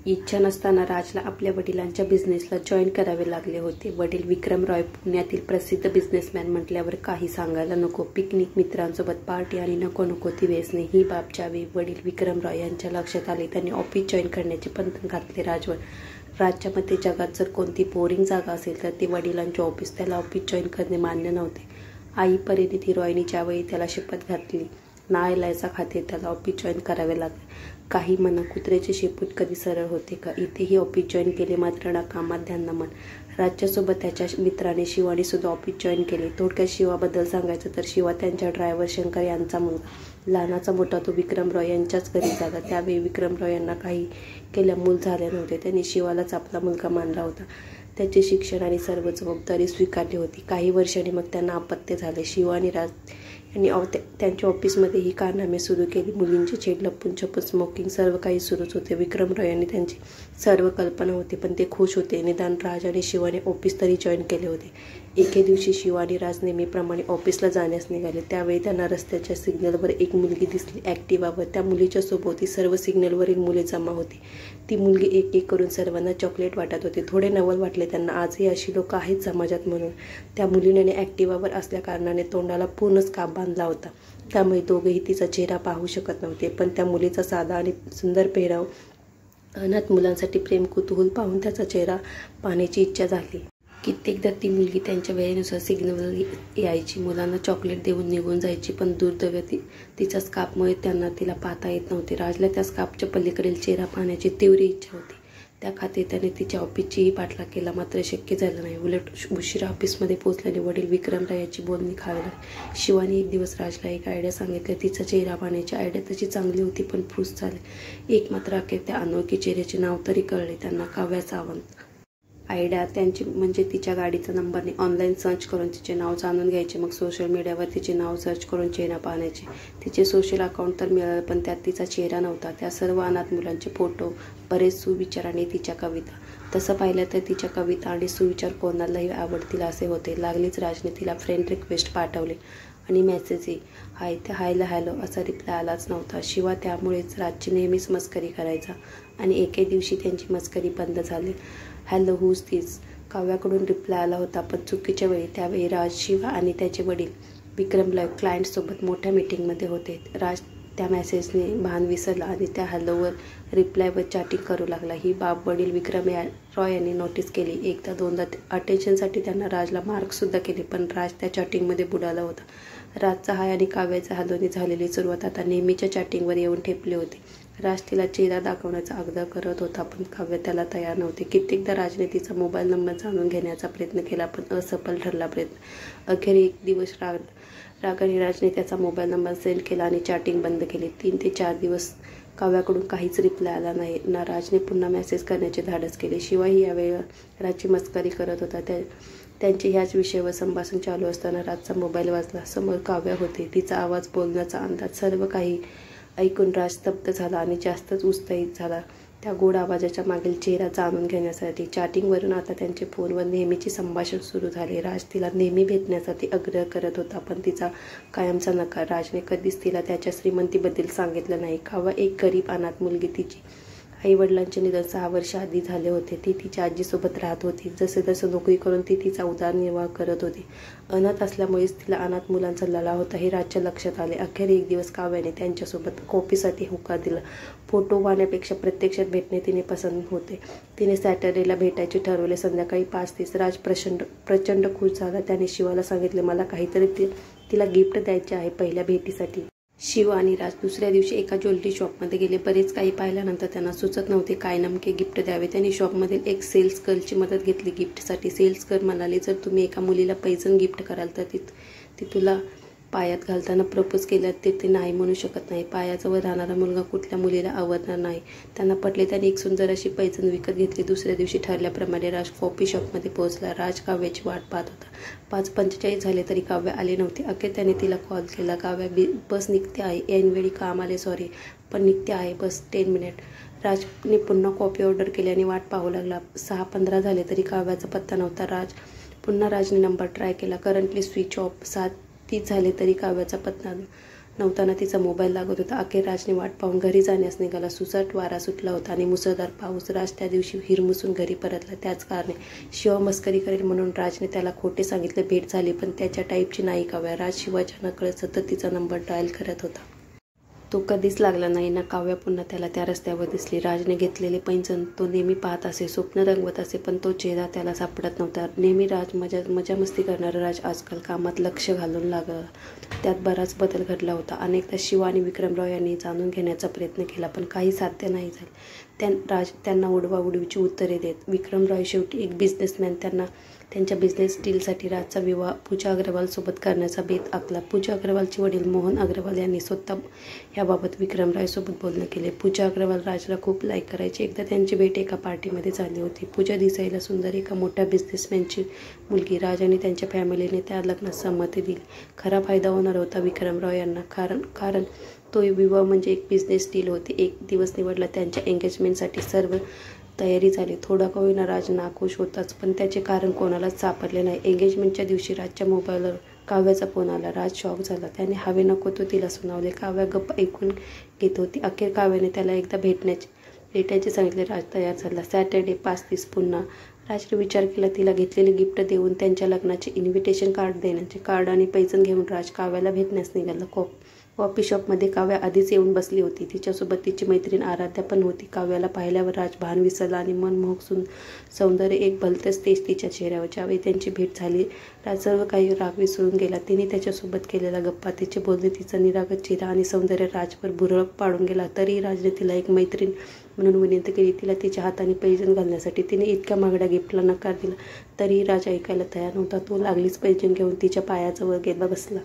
इच्छा नसताना राजला आपल्या वडिलांच्या बिझनेसला जॉईन करावे लागले होते। वडील विक्रम रॉय पुण्यातील प्रसिद्ध बिझनेसमॅन म्हटल्यावर काही सांगायला नको। पिकनिक, मित्रांसोबत पार्टी आणि नको नको ती व्यसने, ही बाब ज्यावेळी वडील विक्रम रॉय यांच्या लक्षात आले त्यांनी ऑफिस जॉईन करण्याचे पंत घातले राजवर। राजच्या मते जगात जर कोणती बोरिंग जागा असेल तर ती वडिलांचे ऑफिस। त्याला ऑफिस जॉईन करणे मान्य नव्हते। आई परिणिती रॉयने ज्यावेळी त्याला शपथ घातली नाईलाजाच्या खाते त्याला ऑफिस जॉईन करावे लागले। काही म्हणा कुत्र्याचे शेपूट कधी सरळ होते का? इथेही ऑफिस जॉईन केले मात्र ना कामात ध्यान ना मन। राजच्यासोबत त्याच्या मित्राने शिवाने सुद्धा ऑफिस जॉईन केले। थोडक्यात शिवाबद्दल सांगायचं तर शिवा त्यांच्या ड्रायव्हर शंकर यांचा मुलगा। लहानाचा मोठा तो विक्रम रॉय यांच्याच घरी झाला। त्यावेळी विक्रम रॉय यांना काही केल्या मूल झाले नव्हते। त्यांनी शिवालाच आपला मुलगा मानला होता। त्याचे शिक्षण आणि सर्व जबाबदारी स्वीकारली होती। काही वर्षांनी मग त्यांना अपत्य झाले। शिवा आणि राज यांनी त्यांच्या ऑफिसमध्ये ही कारनामे सुरू केली। मुलींचे छेड, लपून छपून स्मोकिंग, सर्व काही सुरूच होते। विक्रम रॉय यांनी त्यांची सर्व कल्पना होती पण ते खुश होते। निदान राज आणि शिवाने ऑफिस तरी जॉईन केले होते। एके दिवशी शिवा आणि राज नेहमीप्रमाणे ऑफिसला जाण्यास निघाले। त्यावेळी त्यांना रस्त्याच्या सिग्नलवर एक मुलगी दिसली ॲक्टिवावर। त्या मुलीच्या सोबती सर्व सिग्नलवरील मुले जमा होती। ती मुलगी एक एक करून सर्वांना चॉकलेट वाटत होती। थोडे नवल वाटले त्यांना, आजही अशी लोक आहेत समाजात म्हणून। त्या मुलीने ॲक्टिवावर असल्या कारणाने तोंडाला पूर्ण स्कार्फ बांधला होता, त्यामुळे दोघेही तिचा चेहरा पाहू शकत नव्हते। पण त्या मुलीचा साधा आणि सुंदर पेहराव, अनाथ मुलांसाठी प्रेम, कुतूहल पाहून त्याचा चेहरा पाहण्याची इच्छा झाली। कित्येकदा ती मुलगी त्यांच्या वेळेनुसार सिग्नलवर यायची, मुलांना चॉकलेट देऊन निघून जायची, पण दुर्दैव तिच्या स्कार्फमुळे त्यांना तिला पाहता येत नव्हते। राजला त्या स्कार्फच्या पलीकडील चेहरा पाहण्याची तीव्र इच्छा होती। त्या खाते त्याने तिच्या ऑफिसचीही पाठलाग केला मात्र शक्य झालं नाही। उलट उशिरा ऑफिसमध्ये पोहोचल्याने वडील विक्रम रॉय यांची बोलणी खावी लागली। शिवाने एक दिवस राजला एक आयडिया सांगितली। तिचा चेहरा पाहण्याची आयडिया तशी चांगली होती पण फूस झाले। एक मात्र अखेर त्या अनोळखी चेहऱ्याचे नाव तरी कळले त्यांना, काव्या सावंत। आयडिया त्यांची म्हणजे तिच्या गाडीचा नंबरने ऑनलाईन सर्च करून तिचे नाव जाणून घ्यायचे, मग सोशल मीडियावर तिचे नाव सर्च करून चेहरा पाहण्याचे। तिचे सोशल अकाउंट तर मिळालं पण त्यात तिचा चेहरा नव्हता। त्या सर्व अनाथ मुलांचे फोटो, बरेच सुविचार आणि तिच्या कविता। तसं पाहिलं तर तिच्या कविता आणि सुविचार कोणालाही आवडतील असे होते। लागलीच राजने तिला फ्रेंड रिक्वेस्ट पाठवले आणि मेसेजही, हायला हॅलो असा रिप्लाय आलाच नव्हता। शिवा त्यामुळेच राजची नेहमीच मस्करी करायचा आणि एके दिवशी त्यांची मस्करी बंद झाली। हॅलो हुज दिस काव्याकडून रिप्लाय आला होता पण चुकीच्या वेळी। त्यावेळी राज, शिवा आणि त्याचे वडील विक्रम रॉय क्लायंटसोबत मोठ्या मीटिंगमध्ये होते। राज त्या मेसेजने भान विसरला आणि त्या हॅलोवर रिप्लायवर चॅटिंग करू लागला। ही बाब वडील विक्रम रॉय यांनी नोटीस केली। एकदा दोनदा अटेन्शनसाठी त्यांना राजला मार्कसुद्धा केले पण राज त्या चॅटिंगमध्ये बुडाला होता। राजचा हाय आणि काव्याचा हॅलोने झालेली सुरुवात आता नेहमीच्या चॅटिंगवर येऊन ठेपली होती। राज तिला चेहरा दाखवण्याचा आग्रह करत होता पण काव्य त्याला तयार नव्हते। कित्येकदा राजने तिचा मोबाईल नंबर जाणून घेण्याचा प्रयत्न केला पण असफल ठरला प्रयत्न। अखेर एक दिवस रागाने राजने त्याचा मोबाईल नंबर सेंड केला आणि चॅटिंग बंद केली। 3 ते 4 दिवस काव्याकडून काहीच रिप्लाय आला नाही ना राजने पुन्हा मेसेज करण्याचे धाडस केले। शिवाय यावेळी राजची मस्करी करत होता। त्यांचे ह्याच विषयावर संभाषण चालू असताना राजचा मोबाईल वाजला। समोर काव्या होती, तिचा आवाज, बोलण्याचा अंदाज, सर्व काही ऐकून राज स्तब्ध झाला आणि जास्तच उत्साहित झाला त्या गोड आवाजाच्या मागील चेहरा जाणून घेण्यासाठी। चॅटिंगवरून आता त्यांचे फोनवर नेहमीचे संभाषण सुरू झाले। राज तिला नेहमी भेटण्यासाठी आग्रह करत होता पण तिचा कायमचा नकार। राजने कधीच तिला त्याच्या श्रीमंतीबद्दल सांगितलं नाही। काव्या एक गरीब अनाथ मुलगी, तिची आई वडिलांचे निधन 6 वर्ष आधी झाले होते। ती तिच्या आजीसोबत राहत होती। जसे तसे नोकरी करून ती तिचा उदरनिर्वाह करत होती। अनाथ असल्यामुळेच तिला अनाथ मुलांचा लळा होता हे राजच्या लक्षात आले। अखेर एक दिवस काव्याने त्यांच्यासोबत कॉफीसाठी होकार दिला। फोटो पाहण्यापेक्षा प्रत्यक्षात भेटणे तिने पसंत होते। तिने सॅटर्डेला भेटायचे ठरवले। संध्याकाळी 5:30 राज प्रचंड खुश झाला। त्याने शिवाला सांगितले मला काहीतरी तिला गिफ्ट द्यायचे आहे पहिल्या भेटीसाठी। शिवा आणि राज दुसऱ्या दिवशी एका ज्वेलरी शॉपमध्ये गेले। बरेच काही पाहिल्यानंतर त्यांना सुचत नव्हते काय नेमके गिफ्ट द्यावे। त्यांनी शॉपमधील एक सेल्स गर्लची मदत घेतली गिफ्टसाठी। सेल्स गर्ल म्हणाली जर तुम्ही एका मुलीला पैजण गिफ्ट कराल तर ती तुला पायात घालताना प्रपोज केल्यास ते नाही म्हणू शकत नाही। पायाजवळ राहणारा मुलगा कुठल्या मुलीला आवडणार नाही। त्यांना पटले। त्याने एक सुंदर अशी पैजण विकत घेतली। दुसऱ्या दिवशी ठरल्याप्रमाणे राज कॉफी शॉपमध्ये पोहोचला। राज काव्याची वाट पाहत होता। 5:45 झाले तरी काव्या आली नव्हती। अखेर त्याने तिला कॉल केला, काव्या बस निघते आहे, ऐनवेळी काम आले सॉरी पण निघते आहे बस 10 मिनिट। राजने पुन्हा कॉफी ऑर्डर केली आणि वाट पाहू लागला। 6:15 झाले तरी काव्याचा पत्ता नव्हता। राजने नंबर ट्राय केला, करंटली स्विच ऑफ। 7:30 झाले तरी काव्याचा पत्ता नव्हताना तिचा मोबाईल लागत होता. अखेर राजने वाट पाहून घरी जाण्यास निघाला. सुसाट वारा सुटला होता आणि मुसळधार पाऊस. राज त्या दिवशी हिरमुसून घरी परतला. त्याच कारणे शिवा मस्करी करेल म्हणून राजने त्याला खोटे सांगितले. भेट झाली पण त्याच्या टाईपची नाही काव्या. राज शिवाच्या नकळत सतत तिचा नंबर डायल करत होता. तो कधीच लागला नाही ना. काव्या पुन्हा त्याला त्या रस्त्यावर दिसली. राजने घेतलेले पैंजण तो नेहमी पाहत असे, स्वप्न रंगवत असे, पण तो चेहरा त्याला सापडत नव्हता. नेहमी राज मजा मस्ती करणारा राज आजकाल कामात लक्ष घालून लागला. त्यात बराच बदल घडला होता. अनेकदा शिवा आणि विक्रमराव यांनी जाणून घेण्याचा प्रयत्न केला पण काही साध्य नाही झाले. राज त्यांना उडवाउडवीची उत्तरे देत. विक्रमराव शेवटी एक बिझनेसमॅन त्यांच्या बिझनेस डीलसाठी राजचा विवाह पूजा अग्रवालसोबत करण्याचा बेत आखला. पूजा अग्रवालचे वडील मोहन अग्रवाल यांनी स्वतः याबाबत विक्रमरावसोबत बोलणं केले. पूजा अग्रवाल राजला खूप लाईक करायची. एकदा त्यांची भेट एका पार्टीमध्ये झाली होती. पूजा दिसायला सुंदर, एका मोठ्या बिझनेसमॅनची मुलगी. राज आणि त्यांच्या फॅमिलीने त्या लग्नात संमती दिली. खरा फायदा होणार होता विक्रमराव यांना, कारण तो विवाह म्हणजे एक बिझनेस डील होती. एक दिवस निवडला. त्यांच्या एंगेजमेंटसाठी सर्व तयारी झाली. थोडा का होईना राज नाखुश होताच, पण त्याचे कारण कोणालाच सापडले नाही. एंगेजमेंटच्या दिवशी राजच्या मोबाईलवर काव्याचा फोन आला. राज शॉक झाला. त्याने हवे नको तो तिला सुनावले. काव्या गप्प ऐकून घेत होती. अखेर काव्याने त्याला एकदा भेटायचे सांगितले. राज तयार झाला. सॅटर्डे 5:30 पुन्हा. राजने विचार केला. तिला घेतलेले गिफ्ट देऊन त्यांच्या लग्नाचे इन्व्हिटेशन कार्ड देण्याचे. कार्ड आणि पैंजण घेऊन राज काव्याला भेटण्यास निघाला. कॉफी शॉपमध्ये काव्या आधीच येऊन बसली होती. तिच्यासोबत तिची मैत्रीण आराध्या पण होती. काव्याला पाहिल्यावर राज भान विसरला आणि मनमोहक सौंदर्य एक भलतंच तेज तिच्या चेहऱ्यावर. ज्यावेळी त्यांची भेट झाली राज सर्व काही राग विसरून गेला. तिने त्याच्यासोबत केलेला गप्पा, तिचे बोलणे, तिचा निरागस चेहरा आणि सौंदर्य राजवर भुरळ पाडून गेला. तरीही राजने तिला एक मैत्रीण म्हणून विनंती केली. तिला तिच्या हाताने पैंजण घालण्यासाठी. तिने इतक्या महागड्या गिफ्टला नकार दिला तरीही राज ऐकायला तयार नव्हता. तो लागलीच पैंजण घेऊन तिच्या पायाजवळ गेला बसला.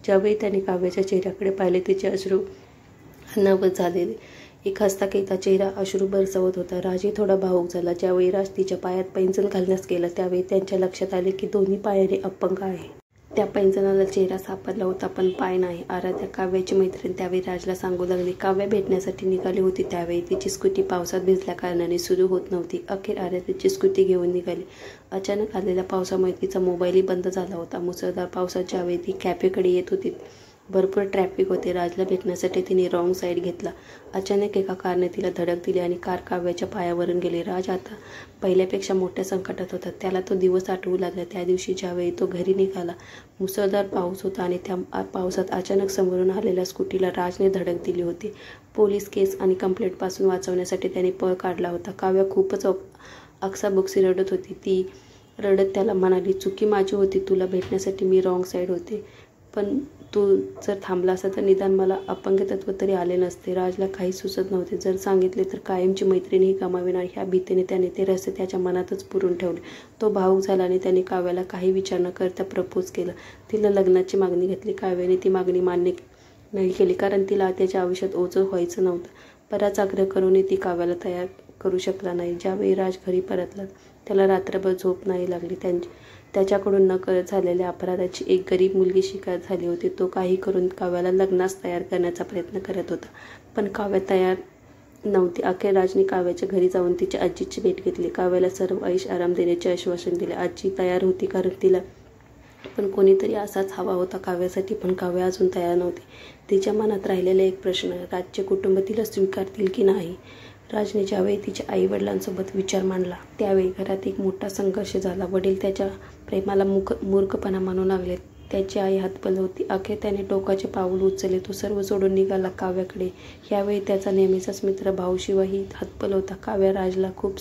ज्यावेळी त्याने काव्याच्या चेहऱ्याकडे पाहिले तिचे अश्रू अनावत झालेले. एक हसता खेळता चेहरा अश्रू बरसवत होता. राजही थोडा भावूक झाला. ज्यावेळी राज तिच्या पायात पैंजण घालण्यास गेला त्यावेळी त्यांच्या लक्षात आले की दोन्ही पायाने अपंग आहे. त्या पैंजणाला चेहरा सापडला होता पण पाय नाही. आराध्या काव्याची मैत्रीण त्यावेळी राजला सांगू लागली. काव्या भेटण्यासाठी निघाली होती त्यावेळी तिची स्कूटी पावसात भिजल्या कारणाने सुरू होत नव्हती. अखेर आराध्याची स्कूटी घेऊन निघाली. अचानक आलेल्या पावसामुळे तिचा मोबाईलही बंद झाला होता. मुसळधार पावसात ज्यावेळी ती कॅफेकडे येत होती भरपूर ट्रॅफिक होते. राजला भेटण्यासाठी तिने रॉंग साईड घेतला. अचानक एका कारने तिला धडक दिली आणि कार काव्याच्या पायावरून गेली. राज आता पहिल्यापेक्षा मोठ्या संकटात होता. त्याला तो दिवस आठवू लागला. त्या दिवशी ज्यावेळी तो घरी निघाला मुसळधार पाऊस होता आणि त्या पावसात अचानक समोरून आलेल्या स्कूटीला राजने धडक दिली होती. पोलीस केस आणि कंप्लेंटपासून वाचवण्यासाठी त्याने पळ काढला होता. काव्या खूपच अक्साबक्सी रडत होती. ती रडत त्याला म्हणाली, चुकी माझी होती. तुला भेटण्यासाठी मी रॉंग साईड होते, पण तू जर थांबला असता तर निदान मला अपंगतत्व तरी आले नसते. राजला काही सुचत नव्हते. जर सांगितले तर कायमची मैत्रिणीही गमाविणार ह्या भीतीने त्याने ते रहस्य त्याच्या मनातच पुरून ठेवले. तो भावूक झाला आणि त्याने काव्याला काही विचार न करता प्रपोज केला. तिला लग्नाची मागणी घातली. काव्याने ती मागणी मान्य नाही केली कारण तिला त्याच्या आयुष्यात ओझं व्हायचं नव्हतं. बराच आग्रह करूनही ती काव्याला तयार करू शकला नाही. ज्यावेळी राज घरी परतला त्याला रात्रभर झोप नाही लागली. त्याच्याकडून न कळत झालेल्या अपराधाची एक गरीब मुलगी शिकार झाली होती. तो काही करून काव्याला लग्नास तयार करण्याचा प्रयत्न करत होता पण काव्या तयार नव्हती. अखेर राजने काव्याच्या घरी जाऊन तिच्या आजीची भेट घेतली. काव्याला सर्व ऐश आराम देण्याचे आश्वासन दिले. आजी तयार होती कारण तिला पण कोणीतरी असाच हवा होता काव्यासाठी, पण काव्या अजून तयार नव्हती. तिच्या मनात राहिलेला एक प्रश्न, राजचे कुटुंब तिला स्वीकारतील की नाही. राजने ज्यावेळी तिच्या आईवडिलांसोबत विचार मांडला त्यावेळी घरात एक मोठा संघर्ष झाला. वडील त्याच्या प्रेमाला मूर्खपणा मानू लागले. त्याची आई हतबल होती. अखेर त्याने टोकाचे पाऊल उचलले. तो सर्व सोडून निघाला काव्याकडे. यावेळी त्याचा नेहमीचाच मित्र भाऊ शिवाही हतबल होता. काव्या राजला खूप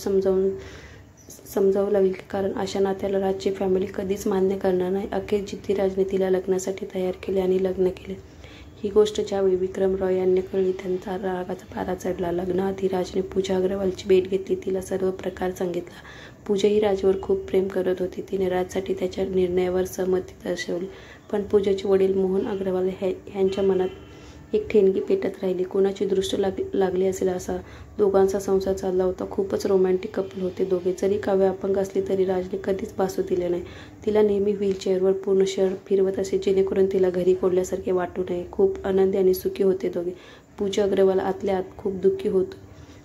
समजावू लागली कारण अशा नात्याला राजची फॅमिली कधीच मान्य करणार नाही. अखेर जिद्दीराजने तिला लग्नासाठी तयार केले आणि लग्न केले. ही गोष्ट ज्यावेळी विक्रमराव यांना कळली त्यांचा रागाचा पारा चढला. लग्नाआधी राजने पूजा अग्रवालची भेट घेतली. तिला सर्व प्रकार सांगितला. पूजा ही राजवर खूप प्रेम करत होती. तिने राजसाठी त्याच्या निर्णयावर सहमती दर्शवली. पण पूजाचे वडील मोहन अग्रवाल ह्यांच्या मनात एक ठेणगी पेटत राहिली. कोणाची दृष्ट लागली असेल असा दोघांचा संसार चालला होता. खूपच रोमॅन्टिक कपल होते दोघे. जरी काव्या अपंग असली तरी राजने कधीच भासू दिले नाही. तिला नेहमी व्हीलचेअरवर पूर्ण शहर फिरवत असे जेणेकरून तिला घरी कोडल्यासारखे वाटू नये. खूप आनंदी आणि सुखी होते दोघे. पूजा अग्रवाल आतल्या आत खूप दुःखी होतो.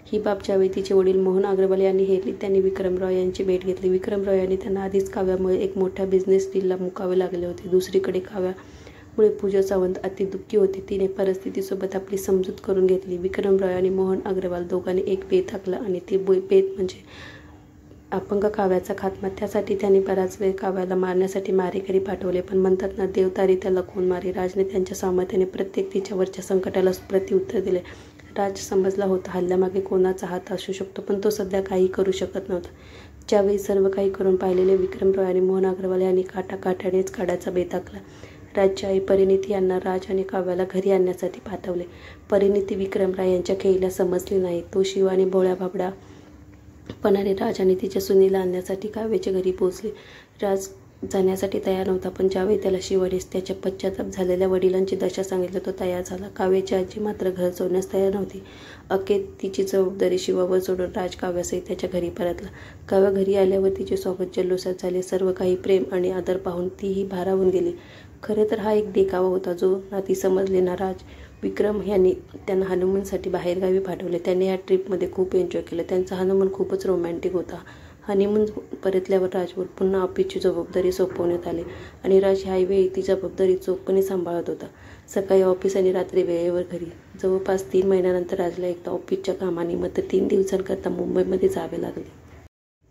ही बाब ज्यावेळी तिचे वडील मोहन अग्रवाल यांनी हेरली त्यांनी विक्रमराव यांची भेट घेतली. विक्रमराव यांनी त्यांना आधीच काव्यामुळे एक मोठ्या बिझनेस डीलला मुकावे लागले होते. दुसरीकडे काव्या मुळे पूजा सावंत अति दुःखी होती. तिने परिस्थितीसोबत आपली समजूत करून घेतली. विक्रम रॉय आणि मोहन अग्रवाल दोघांनी एक बेत आखला आणि ती बेत म्हणजे अपंग काव्याचा खात्मा. त्यासाठी त्यांनी बराच वेळ काव्याला मारण्यासाठी मारेकरी पाठवले. पण म्हणतात ना, देवतारी त्याला कोण मारे. राजने त्यांच्या सामर्थ्याने प्रत्येक तिच्यावरच्या संकटाला प्रत्युत्तर दिले. राज समजला होता हल्ल्यामागे कोणाचा हात असू शकतो, पण तो सध्या काही करू शकत नव्हता. ज्यावेळी सर्व काही करून पाहिलेले विक्रम रॉय आणि मोहन अग्रवाल यांनी काठाकाठानेच काढायचा बेत आखला. राजची आई परिणिती यांना राज आणि काव्याला घरी आणण्यासाठी पाठवले. परिणिती विक्रम राय यांच्या खेळीला समजली नाही. तो शिव आणि भोळ्या भाबडा पणाने राज आणि तिच्या सुनीला आणण्यासाठी काव्याच्या घरी पोहोचले. राज जाण्यासाठी तयार नव्हता, पण ज्यावेळी त्याला शिवानीस त्याच्या पश्चाताप झालेल्या वडिलांची दशा सांगितलं तो तयार झाला. काव्याची आजी मात्र घर सोडण्यास तयार नव्हती. अखेर तिची जबाबदारी शिवावर सोडून राज काव्यासहित त्याच्या घरी परतला. काव्या घरी आल्यावर तिचे स्वागत जल्लोषात झाले. सर्व काही प्रेम आणि आदर पाहून तीही भारावून गेली. खरे तर हा एक देखावा होता जो नाती समजले ना. राज विक्रम यांनी त्यांना हनीमूनसाठी बाहेरगावी पाठवले. त्यांनी या ट्रिपमध्ये खूप एन्जॉय केलं. त्यांचा हनीमून खूपच रोमॅन्टिक होता. हनीमून परतल्यावर राजवर पुन्हा ऑफिसची जबाबदारी सोपवण्यात आली आणि राज ह्यावेळी ती जबाबदारी चोखपणे सांभाळत होता. सकाळी ऑफिस आणि रात्री वेळेवर घरी. जवळपास 3 महिन्यानंतर राजला एकदा ऑफिसच्या कामानिमित्त 3 दिवसांकरता मुंबईमध्ये जावे लागले.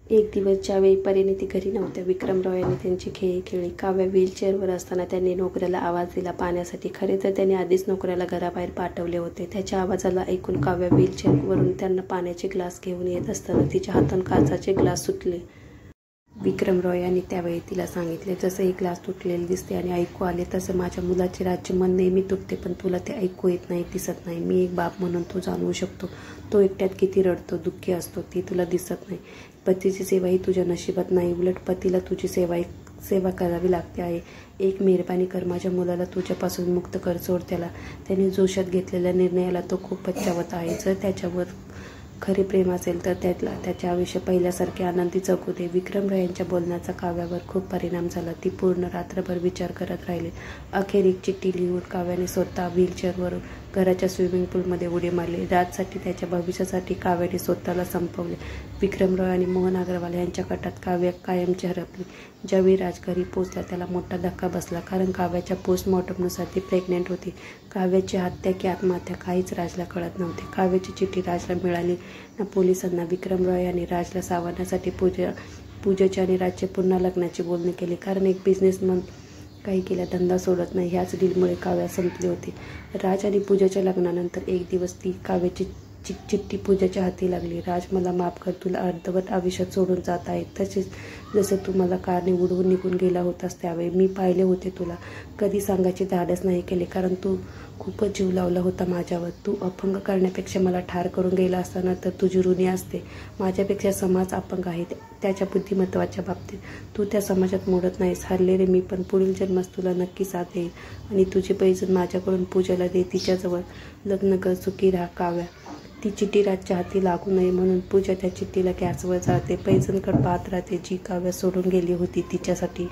एक दिवस ज्यावेळी परिणिती घरी नव्हत्या, विक्रम रॉय यांनी त्यांची खेळी खेळली. काव्या व्हीलचेअरवर असताना त्यांनी नोकऱ्याला आवाज दिला पाण्यासाठी. खरे तर त्यांनी आधीच नोकऱ्याला घराबाहेर पाठवले होते. त्याच्या आवाजाला ऐकून काव्या व्हीलचेअरवरून त्यांना पाण्याचे ग्लास घेऊन येत असताना तिच्या हातून काचाचे ग्लास सुटले. विक्रम रॉय यांनी त्यावेळी तिला सांगितले, जसं एक ग्लास तुटलेले दिसते आणि ऐकू आले तसं माझ्या मुलाचे राज्य मन नेहमी तुटते, पण तुला ते ऐकू येत नाही, दिसत नाही. मी एक बाप म्हणून तो जाणवू शकतो. तो एकट्यात किती रडतो, दुःखी असतो, ती तुला दिसत नाही. पतीची सेवा ही तुझ्या नशिबात नाही, उलट पतीला तुझी सेवा करावी लागते आहे. एक मेहरबानी कर, माझ्या मुलाला तुझ्यापासून मुक्त कर. सोड त्याला. त्याने जोशात घेतलेल्या निर्णयाला तो खूप पश्चावत आहे. जर त्याच्यावर खरे प्रेम असेल तर त्याचे आयुष्य पहिल्यासारखे आनंदी जगू दे. विक्रम रॉय यांच्या बोलण्याचा काव्यावर खूप परिणाम झाला. ती पूर्ण रात्रभर विचार करत राहिली. अखेर एक चिठ्ठी लिहून काव्याने स्वतः व्हीलचेअरवरून घराच्या स्विमिंग पूलमध्ये उडी मारली. राजसाठी, त्याच्या भविष्यासाठी काव्याने स्वतःला संपवले. विक्रम रॉय आणि मोहन अग्रवाल यांच्या कटात काव्या कायमची हरपली. ज्यावेळी राज घरी पोहोचला त्याला मोठा धक्का बसला, कारण काव्याच्या पोस्टमॉर्टमनुसार ती प्रेग्नेंट होती. काव्याची हत्या की आत्महत्या काहीच राजला कळत नव्हते. काव्याची चिठ्ठी राजला मिळाली ना पोलिसांना. विक्रम रॉय यांनी राजला सावरण्यासाठी पूजाचे आणि राजचे पुन्हा लग्नाची बोलणी केली, कारण एक बिझनेसमन काही केल्या धंदा सोडत नाही. ह्याच डीलमुळे काव्या संपली होती. राज आणि पूजाच्या लग्नानंतर एक दिवस ती काव्याची चिठ्ठी पूजाच्या हाती लागली. राज, मला माफ कर, तुला अर्धवट आयुष्यात सोडून जात आहे. तसेच जसे तू मला कारने उडवून निघून गेला होतास त्यावेळी मी पाहिले होते. तुला कधी सांगायचे धाडस नाही केले, कारण तू खूपच जीव लावला होता माझ्यावर. तू अपंग करण्यापेक्षा मला ठार करून गेला असताना तर तुझी ऋणी असते. माझ्यापेक्षा समाज अपंग आहे त्याच्या बुद्धिमत्वाच्या बाबतीत. तू त्या समाजात मोडत नाहीस. हरले रे मी, पण पुढील जन्मास तुला नक्की साथ देईल आणि तुझी पैजण माझ्याकडून पूजाला दे. तिच्याजवळ लग्न कर, सुखी राहा. काव्या. ती चिठ्ठी राजच्या हाती लागू नये म्हणून पूजा त्या चिठ्ठीला गॅसवर जाळते. पैजणकडे पाहत राहते, जी काव्या सोडून गेली होती तिच्यासाठी.